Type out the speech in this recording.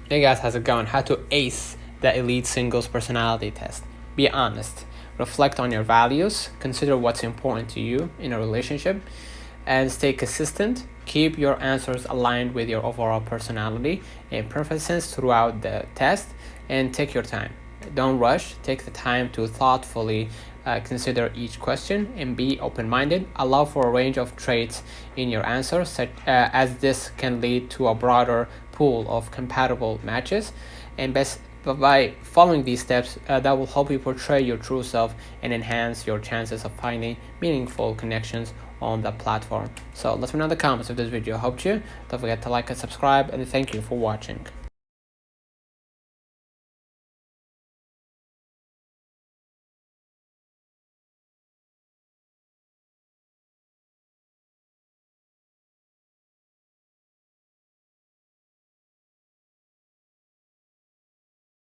Hey guys, how's it going? How to ace the elite singles personality test. Be honest. Reflect on your values. Consider what's important to you in a relationship. And stay consistent. Keep your answers aligned with your overall personality and preferences throughout the test. And take your time. Don't rush. Take the time to thoughtfully consider each question and be open-minded. Allow for a range of traits in your answers, as this can lead to a broader pool of compatible matches. And by following these steps, that will help you portray your true self and enhance your chances of finding meaningful connections on the platform. So let me know in the comments if this video helped you. Don't forget to like and subscribe, and thank you for watching.